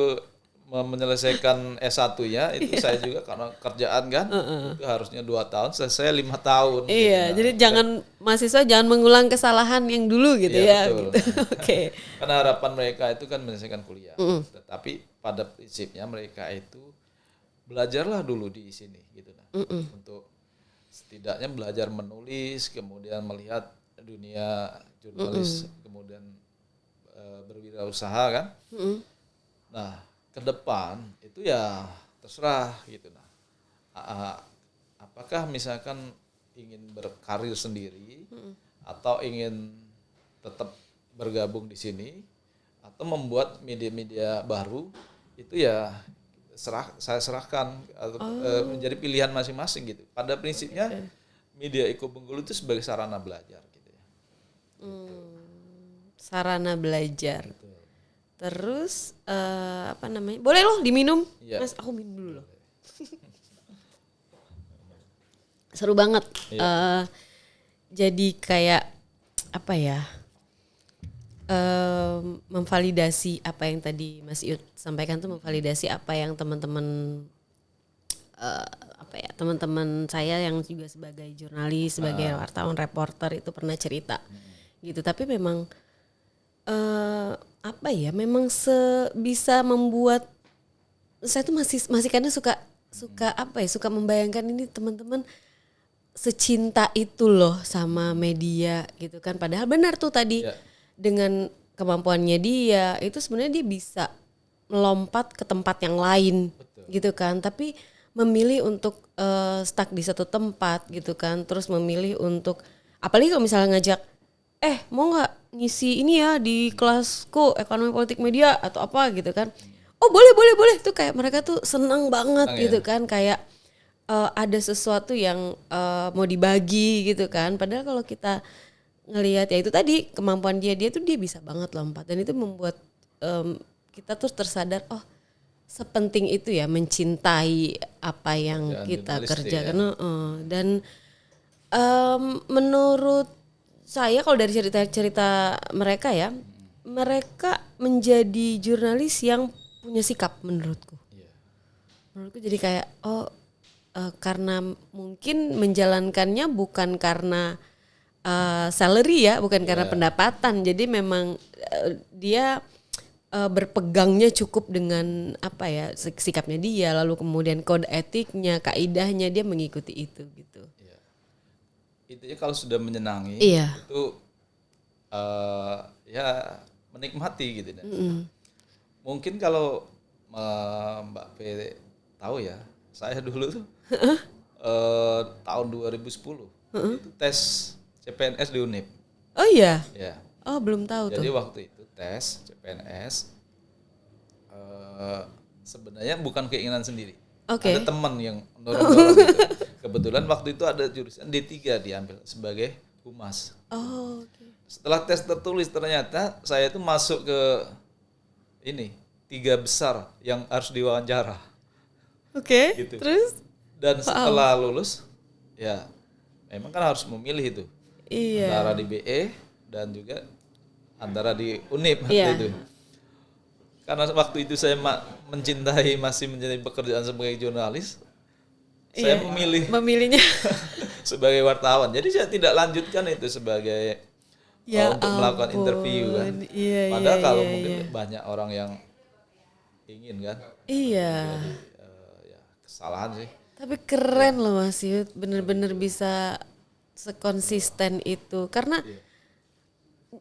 menyelesaikan S1-nya itu saya juga karena kerjaan kan itu harusnya 2 tahun, selesai 5 tahun. Iya, gitu. jadi jangan mahasiswa jangan mengulang kesalahan yang dulu gitu Iya, ya. betul. Gitu. Oke. Karena harapan mereka itu kan menyelesaikan kuliah. Tetapi pada prinsipnya mereka itu belajarlah dulu di sini gitu nah. Untuk setidaknya belajar menulis, kemudian melihat dunia jurnalis, kemudian berwirausaha kan. Nah, ke depan itu ya terserah gitu nah. Apakah misalkan ingin berkarir sendiri atau ingin tetap bergabung di sini atau membuat media-media baru itu ya saya serahkan atau menjadi pilihan masing-masing gitu. Pada prinsipnya media Iko Bengkulu itu sebagai sarana belajar gitu ya. Sarana belajar. Terus apa namanya? Boleh loh diminum. Iya. Mas, aku minum dulu loh. Seru banget. Iya. Jadi kayak apa ya? Memvalidasi apa yang tadi Mas Iut sampaikan tuh, memvalidasi apa yang teman-teman teman-teman saya yang juga sebagai jurnalis, sebagai wartawan, reporter itu pernah cerita gitu. Tapi memang memang bisa membuat saya tuh masih kadang suka suka membayangkan ini teman-teman secinta itu loh sama media gitu kan. Padahal benar tuh tadi dengan kemampuannya dia itu sebenarnya dia bisa melompat ke tempat yang lain. Betul. Gitu kan. Tapi memilih untuk stuck di satu tempat gitu kan. Terus memilih untuk apalagi kalau misalnya ngajak mau nggak ngisi ini ya di kelasku ekonomi politik media atau apa gitu kan. Oh boleh tuh kayak mereka tuh senang banget gitu kan, kayak ada sesuatu yang mau dibagi gitu kan. Padahal kalau kita ngelihat ya itu tadi kemampuan dia tuh dia bisa banget lompat, dan itu membuat kita tuh tersadar sepenting itu ya mencintai apa yang kita kerjakan. Dan menurut saya kalau dari cerita-cerita mereka ya, mereka menjadi jurnalis yang punya sikap menurutku. Menurutku jadi kayak karena mungkin menjalankannya bukan karena salary ya, bukan karena pendapatan. Jadi memang dia berpegangnya cukup dengan apa ya, sikapnya dia, lalu kemudian kode etiknya, kaidahnya dia mengikuti itu gitu. Intinya kalau sudah menyenangi itu ya menikmati gitu. Mungkin kalau Mbak P tahu ya, saya dulu tuh tahun 2010 itu tes CPNS di UNIP. Oh iya? Ya. Oh belum tahu. Jadi tuh. waktu itu tes CPNS sebenarnya bukan keinginan sendiri. Okay. Ada teman yang dorong-dorong gitu. Kebetulan waktu itu ada jurusan D3 diambil sebagai humas. Oh, okay. Setelah tes tertulis ternyata saya itu masuk ke 3 besar yang harus diwawancara. Oke. Gitu. Terus? Dan setelah lulus ya memang kan harus memilih itu. Iya. Antara di BE dan juga antara di UNIP itu. Karena waktu itu saya masih mencintai pekerjaan sebagai jurnalis, saya memilihnya sebagai wartawan. Jadi saya tidak lanjutkan itu sebagai untuk melakukan interview kan. Padahal kalau mungkin banyak orang yang ingin kan. Iya. Jadi, kesalahan sih. Tapi keren loh Mas Yud, bener-bener bisa sekonsisten itu. Karena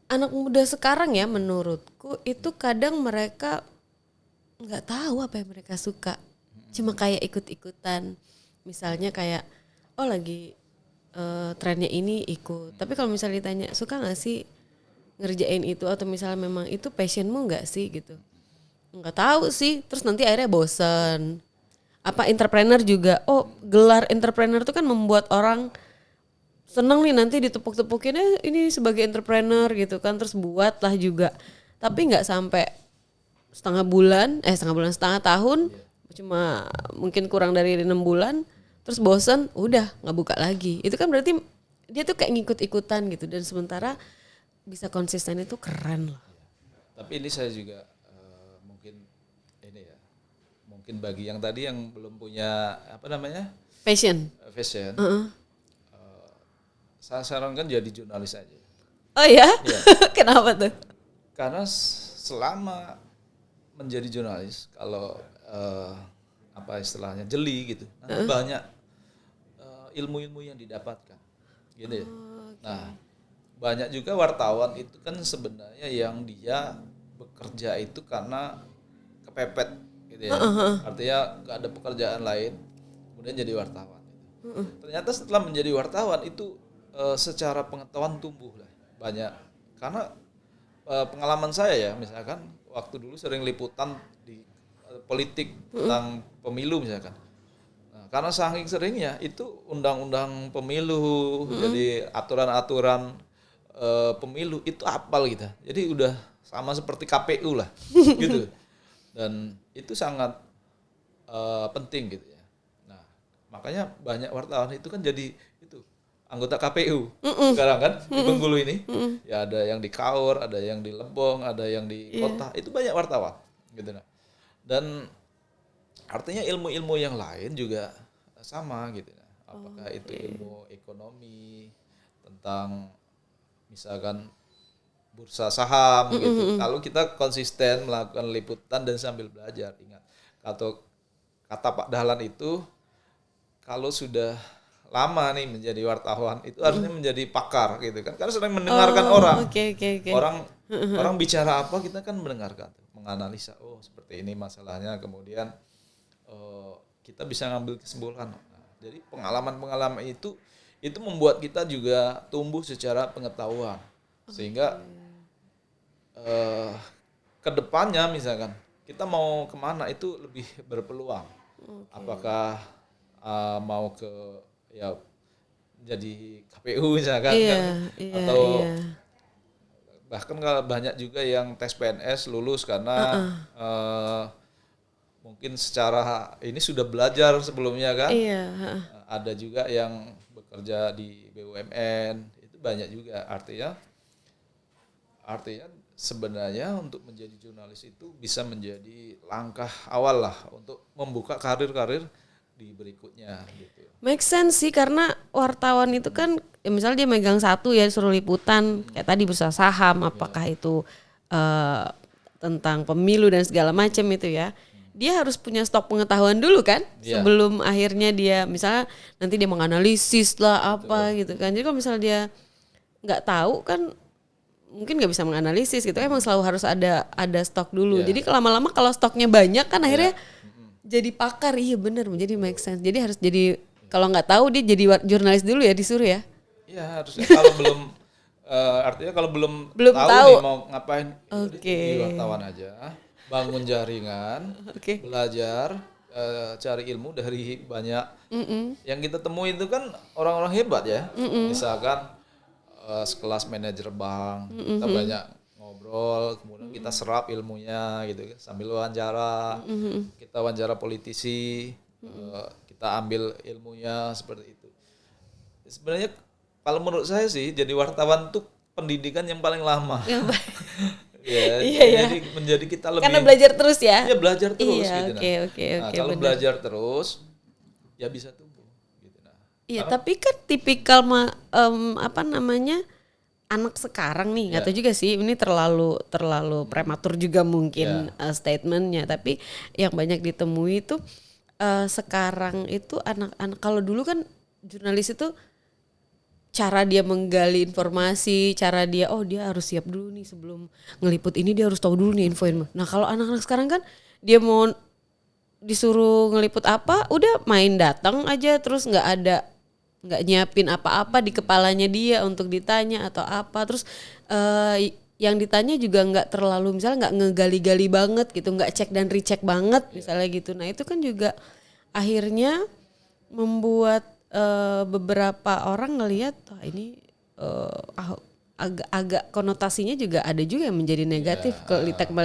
anak muda sekarang ya menurutku itu kadang mereka nggak tahu apa yang mereka suka, cuma kayak ikut-ikutan. Misalnya kayak lagi trennya ini ikut, tapi kalau misalnya ditanya suka nggak sih ngerjain itu, atau misalnya memang itu passionmu nggak sih gitu, nggak tahu sih. Terus nanti akhirnya bosen. Apa entrepreneur juga, gelar entrepreneur itu kan membuat orang seneng nih nanti ditepuk-tepukinnya ini sebagai entrepreneur gitu kan, terus buatlah juga. Tapi nggak sampai setengah tahun, cuma mungkin kurang dari 6 bulan, terus bosen, udah nggak buka lagi. Itu kan berarti dia tuh kayak ngikut-ikutan gitu, dan sementara bisa konsisten itu keren loh. Tapi ini saya juga mungkin ini ya, mungkin bagi yang tadi yang belum punya Passion. Saya sarankan jadi jurnalis aja. Oh ya? Iya. Kenapa tuh? Karena selama menjadi jurnalis, kalau istilahnya jeli gitu, nanti banyak ilmu-ilmu yang didapatkan, gitu ya. Okay. Nah, banyak juga wartawan itu kan sebenarnya yang dia bekerja itu karena kepepet, gitu ya. Artinya nggak ada pekerjaan lain, kemudian jadi wartawan. Ternyata setelah menjadi wartawan itu secara pengetahuan tumbuh lah banyak, karena pengalaman saya ya, misalkan waktu dulu sering liputan di politik tentang pemilu misalkan. Nah, karena saking seringnya itu undang-undang pemilu, jadi aturan-aturan pemilu itu hafal gitu. Jadi udah sama seperti KPU lah, gitu. Dan itu sangat penting gitu ya. Nah, makanya banyak wartawan itu kan jadi anggota KPU sekarang kan di Bengkulu ini. Ya ada yang di Kaur, ada yang di Lebong, ada yang di kota. Itu banyak wartawan gitu. Nah. Dan artinya ilmu-ilmu yang lain juga sama gitu. Apakah itu ilmu ekonomi tentang misalkan bursa saham gitu. Kalau kita konsisten melakukan liputan dan sambil belajar, ingat kata Pak Dahlan itu, kalau sudah lama nih menjadi wartawan itu harusnya menjadi pakar gitu kan, karena sering mendengarkan orang. Orang bicara apa kita kan mendengarkan, menganalisa, oh seperti ini masalahnya, kemudian kita bisa ngambil kesimpulan. Nah, jadi pengalaman itu membuat kita juga tumbuh secara pengetahuan, sehingga kedepannya misalkan kita mau kemana itu lebih berpeluang. Apakah mau ke ya jadi KPU misalkan atau bahkan kalau banyak juga yang tes PNS lulus karena mungkin secara ini sudah belajar sebelumnya kan. Ada juga yang bekerja di BUMN, itu banyak juga. Artinya sebenarnya untuk menjadi jurnalis itu bisa menjadi langkah awal lah untuk membuka karir-karir di berikutnya gitu. Make sense sih, karena wartawan itu kan ya misalnya dia megang satu ya suruh liputan kayak tadi bursa saham, apakah itu tentang pemilu dan segala macam itu ya. Dia harus punya stok pengetahuan dulu kan sebelum akhirnya dia misalnya nanti dia menganalisis lah apa gitu kan. Jadi kalau misalnya dia nggak tahu kan mungkin nggak bisa menganalisis gitu. Emang selalu harus ada stok dulu. Jadi lama-lama kalau stoknya banyak kan akhirnya jadi pakar. Iya benar, menjadi make sense. Jadi harus jadi, kalau nggak tahu dia jadi jurnalis dulu ya, disuruh ya. Iya harusnya, kalau belum artinya kalau belum tahu nih mau ngapain, jadi wartawan aja, bangun jaringan, belajar, cari ilmu dari banyak. Yang kita temui itu kan orang-orang hebat ya. Misalkan sekelas manajer bank, kita banyak ngobrol, kemudian kita serap ilmunya gitu kan, sambil wawancara, kita wawancara politisi, kita ambil ilmunya seperti itu. Sebenarnya kalau menurut saya sih jadi wartawan tuh pendidikan yang paling lama. Jadi menjadi kita lebih, karena belajar terus ya. Iya belajar terus gitu. Kalau bener. Belajar terus ya bisa tumbuh gitu. Iya, tapi kan tipikal anak sekarang nih, nggak tahu juga sih, ini terlalu prematur juga mungkin statementnya, tapi yang banyak ditemui itu sekarang itu anak-anak, kalau dulu kan jurnalis itu cara dia menggali informasi, cara dia dia harus siap dulu nih sebelum ngeliput ini, dia harus tahu dulu nih info. Nah kalau anak-anak sekarang kan dia mau disuruh ngeliput apa, udah main datang aja, terus nggak nyiapin apa-apa di kepalanya dia untuk ditanya atau apa, terus yang ditanya juga nggak terlalu misalnya nggak ngegali-gali banget gitu, nggak cek dan recheck banget misalnya gitu. Nah itu kan juga akhirnya membuat beberapa orang ngelihat ini agak konotasinya juga ada juga yang menjadi negatif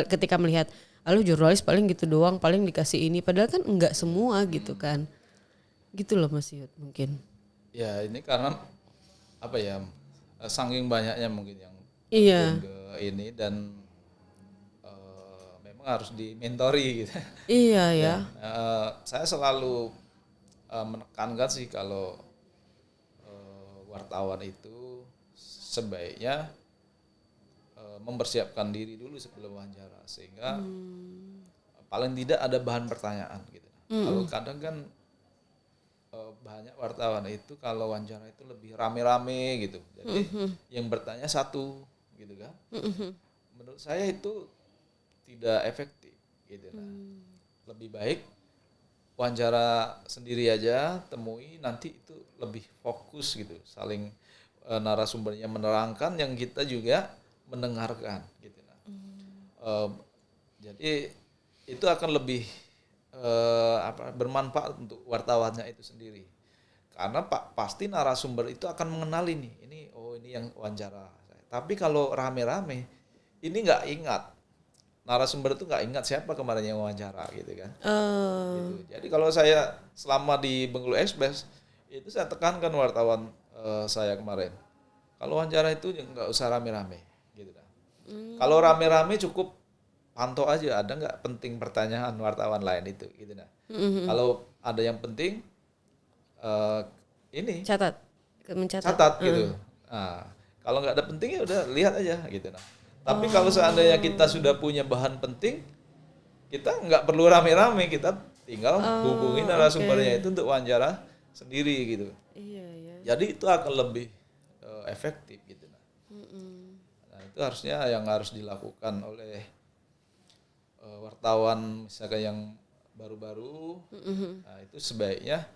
ketika melihat lu jurnalis paling gitu doang, paling dikasih ini, padahal kan enggak semua gitu kan. Gitu loh Mas Yud mungkin. Ya ini karena apa ya, saking banyaknya mungkin yang Iya. ke ini dan memang harus dimentori gitu. Iya ya. Saya selalu menekankan sih kalau wartawan itu sebaiknya mempersiapkan diri dulu sebelum wawancara sehingga paling tidak ada bahan pertanyaan gitu. Kalau kadang kan banyak wartawan itu kalau wawancara itu lebih rame-rame gitu. Jadi yang bertanya satu gitu kan. Menurut saya itu tidak efektif gitu. Lebih baik wawancara sendiri aja, temui, nanti itu lebih fokus gitu. Saling narasumbernya menerangkan, yang kita juga mendengarkan gitu. Jadi itu akan lebih bermanfaat untuk wartawannya itu sendiri. Karena pasti narasumber itu akan mengenali nih, ini yang wawancara. Tapi kalau rame-rame, ini nggak ingat. Narasumber itu nggak ingat siapa kemarin yang wawancara gitu kan. Gitu. Jadi kalau saya selama di Bengkulu Express, itu saya tekankan wartawan saya kemarin. Kalau wawancara itu nggak usah rame-rame gitu kan. Kalau rame-rame cukup pantau aja ada nggak penting pertanyaan wartawan lain itu gitu nah. Kalau ada yang penting ini catat gitu. Nah, kalau nggak ada penting ya udah lihat aja gitu nah. Tapi kalau seandainya kita sudah punya bahan penting, kita nggak perlu rame-rame, kita tinggal hubungi narasumbernya itu untuk wawancara sendiri gitu. Iya. Jadi itu akan lebih efektif gitu nah. Nah itu harusnya yang harus dilakukan oleh wartawan misalkan yang baru-baru. Nah itu sebaiknya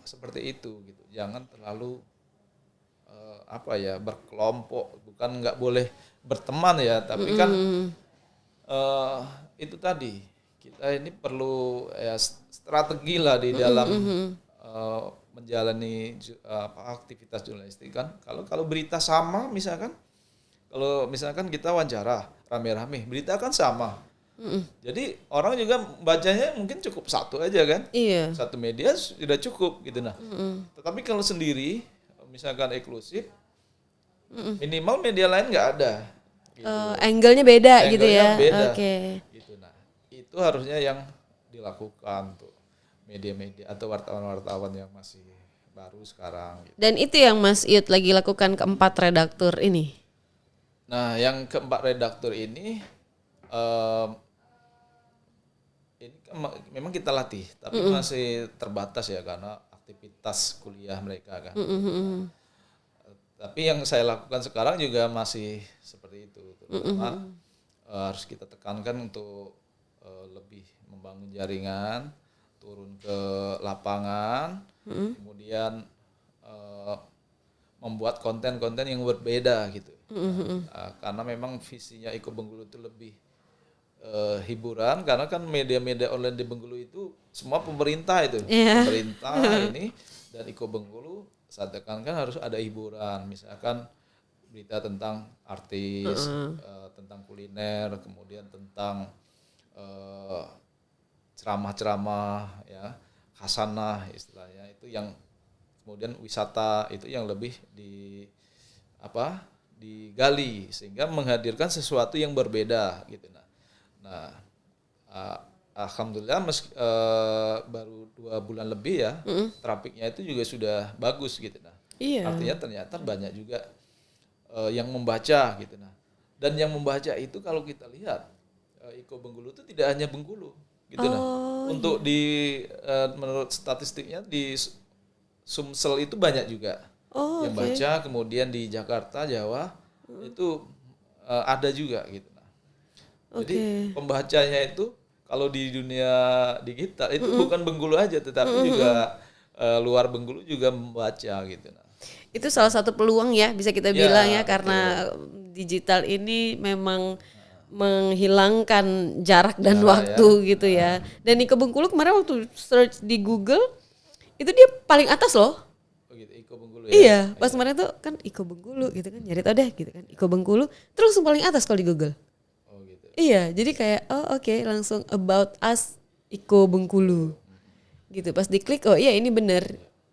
seperti itu gitu. Jangan terlalu berkelompok, bukan nggak boleh berteman ya, tapi kan itu tadi kita ini perlu ya strategi lah di dalam menjalani aktivitas jurnalistik kan. Kalau berita sama misalkan, kalau misalkan kita wawancara rame-rame, berita kan sama. Jadi orang juga bacanya mungkin cukup satu aja kan, satu media sudah cukup gitu nah. Tetapi kalau sendiri misalkan eksklusif, minimal media lain nggak ada. Gitu. Angle-nya beda gitu ya. Oke. Gitu nah. Itu harusnya yang dilakukan tuh media-media atau wartawan-wartawan yang masih baru sekarang. Gitu. Dan itu yang Mas Yud lagi lakukan keempat redaktur ini. Nah, yang keempat redaktur ini memang kita latih, tapi masih terbatas ya karena aktivitas kuliah mereka kan. Tapi yang saya lakukan sekarang juga masih seperti itu, terutama harus kita tekankan untuk lebih membangun jaringan, turun ke lapangan, kemudian membuat konten-konten yang berbeda gitu. Karena memang visinya Iko Bengkulu itu lebih hiburan, karena kan media-media online di Bengkulu itu semua pemerintah itu, pemerintah ini dan Iko Bengkulu saya tekankan harus ada hiburan, misalkan berita tentang artis, tentang kuliner, kemudian tentang ceramah-ceramah ya, khasanah istilahnya, itu yang kemudian wisata itu yang lebih digali sehingga menghadirkan sesuatu yang berbeda gitu nah alhamdulillah baru 2 bulan lebih ya, trafiknya itu juga sudah bagus gitu nah. Artinya ternyata banyak juga yang membaca gitu nah. Dan yang membaca itu kalau kita lihat Iko Bengkulu itu tidak hanya Bengkulu gitu nah. Untuk menurut statistiknya di Sumsel itu banyak juga yang baca, kemudian di Jakarta, Jawa itu ada juga gitu nah. Jadi pembacanya itu kalau di dunia digital itu bukan Bengkulu aja, tetapi juga luar Bengkulu juga membaca gitu. Nah. Itu salah satu peluang ya bisa kita bilang ya, karena digital ini memang menghilangkan jarak dan waktu gitu ya. Dan Iko Bengkulu kemarin waktu search di Google itu dia paling atas loh. Oh gitu, Iko Bengkulu ya. Iya, pas kemarin tuh kan Iko Bengkulu gitu kan, nyari tau deh gitu kan, Iko Bengkulu, terus langsung paling atas kalau di Google. Oh gitu. Iya, jadi kayak oke, langsung about us Iko Bengkulu. Gitu, pas diklik oh iya ini bener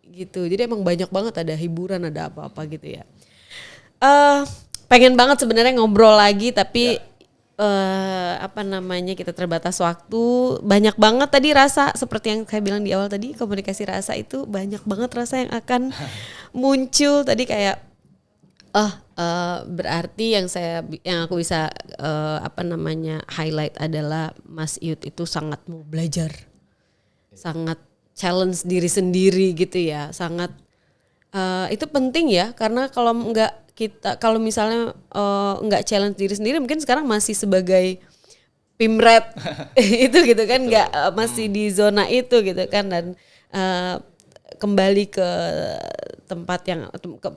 gitu. Jadi emang banyak banget, ada hiburan, ada apa-apa gitu ya. Pengen banget sebenarnya ngobrol lagi tapi kita terbatas waktu. Banyak banget tadi rasa, seperti yang saya bilang di awal tadi, komunikasi rasa itu banyak banget rasa yang akan muncul tadi kayak berarti yang aku bisa highlight adalah Mas Iyut itu sangat mau belajar, sangat challenge diri sendiri gitu ya, sangat itu penting ya, karena kalau misalnya nggak challenge diri sendiri, mungkin sekarang masih sebagai pimret itu gitu kan, nggak masih di zona itu gitu kan, dan kembali ke tempat yang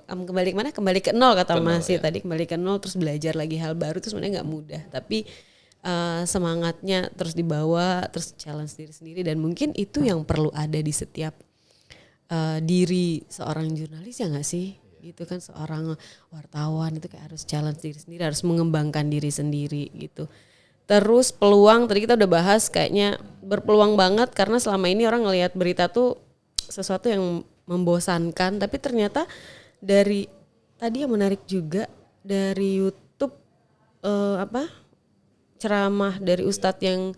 kembali ke nol kata Mas tadi, kembali ke nol terus belajar lagi hal baru itu sebenarnya nggak mudah, tapi semangatnya terus dibawa, terus challenge diri sendiri, dan mungkin itu yang perlu ada di setiap diri seorang jurnalis ya nggak sih, gitu kan, seorang wartawan itu kayak harus challenge diri sendiri, harus mengembangkan diri sendiri gitu. Terus peluang tadi kita udah bahas, kayaknya berpeluang banget karena selama ini orang ngelihat berita tuh sesuatu yang membosankan, tapi ternyata dari tadi yang menarik juga dari YouTube ceramah dari ustadz yang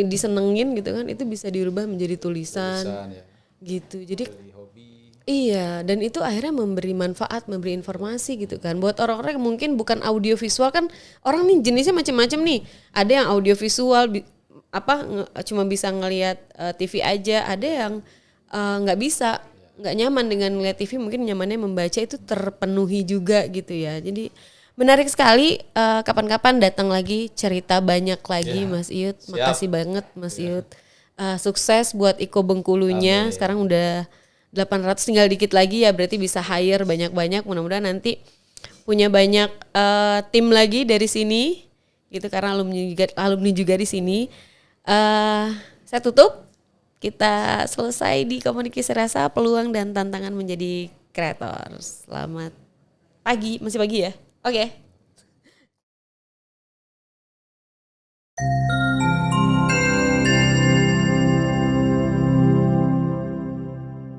disenengin gitu kan, itu bisa dirubah menjadi tulisan ya. Gitu. Jadi hobi. Iya, dan itu akhirnya memberi manfaat, memberi informasi gitu kan. Buat orang-orang yang mungkin bukan audio visual kan, orang nih jenisnya macam-macam nih. Ada yang audio visual cuma bisa ngelihat TV aja, ada yang nggak bisa, nggak nyaman dengan ngeliat TV, mungkin nyamannya membaca, itu terpenuhi juga gitu ya. Jadi menarik sekali, kapan-kapan datang lagi cerita banyak lagi Mas Iyut. Makasih banget Mas Iyut. Sukses buat Iko Bengkulunya. Amin. Sekarang udah 800, tinggal dikit lagi ya, berarti bisa hire banyak-banyak. Mudah-mudahan nanti punya banyak tim lagi dari sini gitu, karena alumni juga di sini. Saya tutup. Kita selesai di komunikasi rasa, peluang dan tantangan menjadi kreator. Selamat pagi, masih pagi ya? Oke.